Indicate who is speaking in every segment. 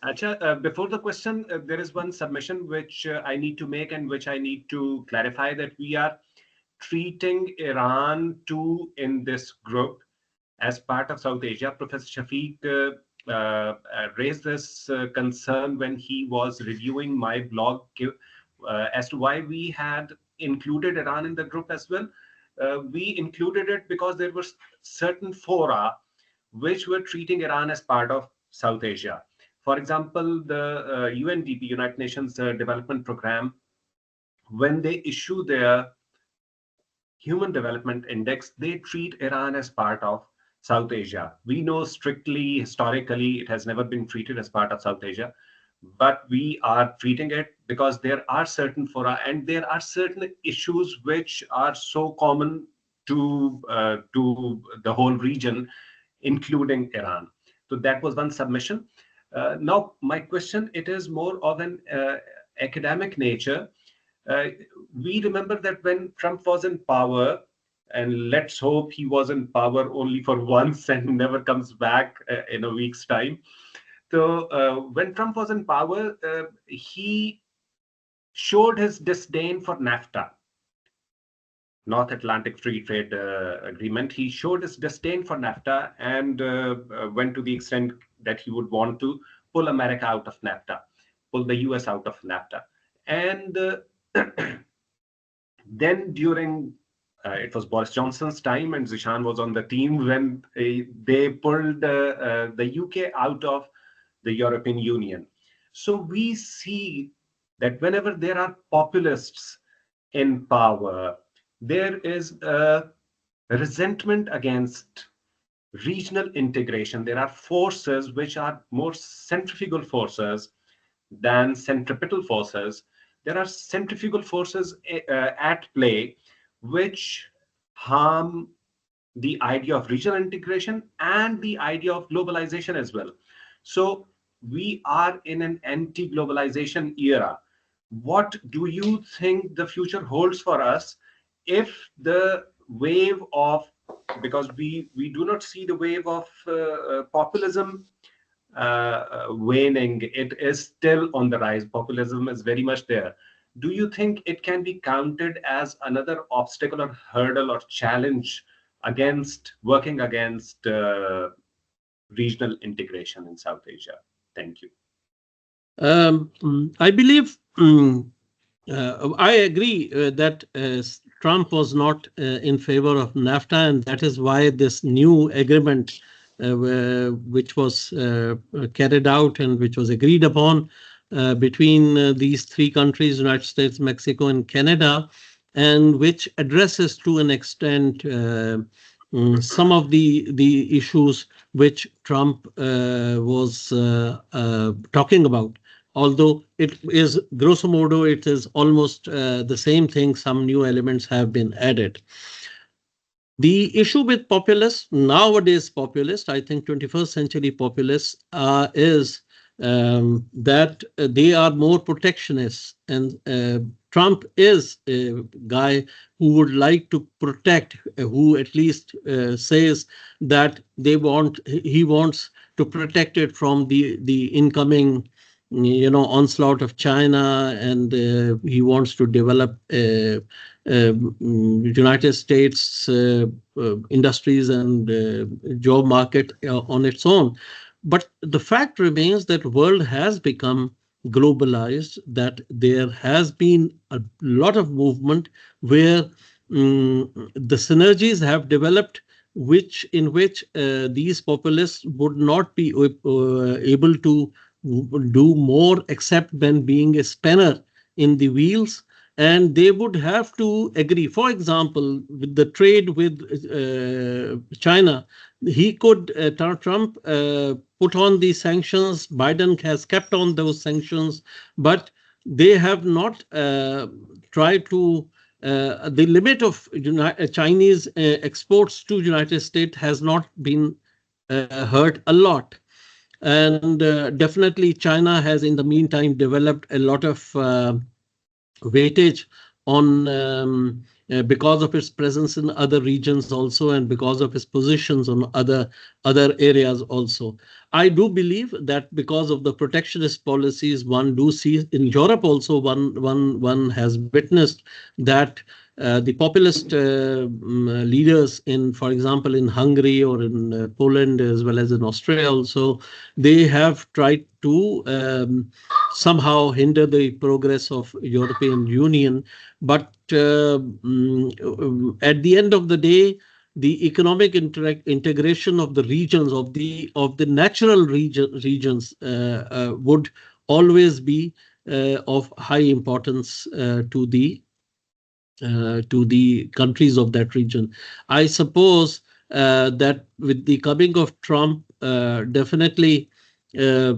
Speaker 1: Acha, before the question, there is one submission which I need to make and which I need to clarify, that we are treating Iran too in this group as part of South Asia. Professor Shafiq raised this concern when he was reviewing my blog as to why we had included Iran in the group as well. We included it because there were certain fora which were treating Iran as part of South Asia. For example, the UNDP, United Nations Development Program, when they issue their Human Development Index, they treat Iran as part of South Asia. We know strictly, historically, it has never been treated as part of South Asia, but we are treating it because there are certain fora and there are certain issues which are so common to the whole region, including Iran. So that was one submission. Now, my question, it is more of an academic nature. Uh, we remember that when Trump was in power, and let's hope he was in power only for once and never comes back in a week's time. So, when Trump was in power, he showed his disdain for NAFTA, North Atlantic Free Trade Agreement. He showed his disdain for NAFTA and went to the extent that he would want to pull America out of NAFTA, pull the US out of NAFTA. And then during it was Boris Johnson's time, and Zishan was on the team when they pulled the UK out of the European Union. So we see that whenever there are populists in power, there is a resentment against regional integration. There are forces which are more centrifugal forces than centripetal forces. There are centrifugal forces at play which harm the idea of regional integration and the idea of globalization as well. So we are in an anti-globalization era. What do you think the future holds for us if the wave of, because we do not see the wave of populism waning, it is still on the rise. Populism is very much there. Do you think it can be counted as another obstacle or hurdle or challenge against working against regional integration in South Asia? Thank you.
Speaker 2: I believe I agree that Trump was not in favor of NAFTA, and that is why this new agreement, which was carried out and which was agreed upon between these three countries, United States, Mexico, and Canada, and which addresses to an extent some of the issues which Trump was talking about. Although it is grosso modo, it is almost the same thing. Some new elements have been added. The issue with populists, nowadays populists, I think 21st century populists, is that they are more protectionists. And Trump is a guy who would like to protect, who at least says that he wants to protect it from the incoming onslaught of China, and he wants to develop United States industries and job market on its own. But the fact remains that the world has become globalized, that there has been a lot of movement where the synergies have developed, in which these populists would not be able to do more except when being a spanner in the wheels, and they would have to agree. For example, with the trade with China, Trump put on these sanctions. Biden has kept on those sanctions, but they have not tried to. The limit of Chinese exports to United States has not been hurt a lot. And definitely China has in the meantime developed a lot of weightage on because of its presence in other regions also, and because of its positions on other areas also. I do believe that because of the protectionist policies, one do see in Europe also, one has witnessed that the populist leaders in, for example, in Hungary or in Poland as well as in Austria also, they have tried to somehow hinder the progress of European Union. But at the end of the day, the economic integration of the regions of the natural regions would always be of high importance to the countries of that region. I suppose that with the coming of Trump, definitely uh,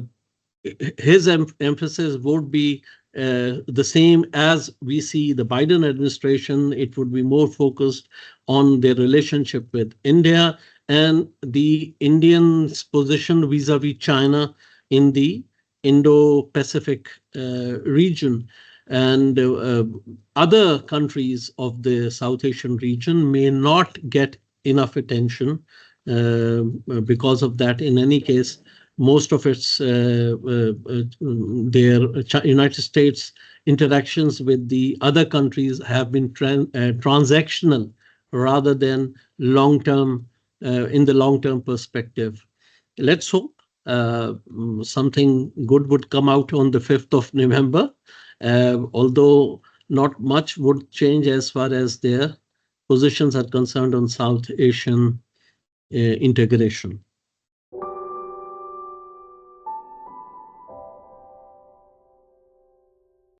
Speaker 2: his emphasis would be the same as we see the Biden administration. It would be more focused on their relationship with India and the Indians' position vis-a-vis China in the Indo-Pacific region. And other countries of the South Asian region may not get enough attention because of that. In any case, most of its their United States interactions with the other countries have been transactional rather than long-term in the long-term perspective. Let's hope something good would come out on the 5th of November, although not much would change as far as their positions are concerned on South Asian integration.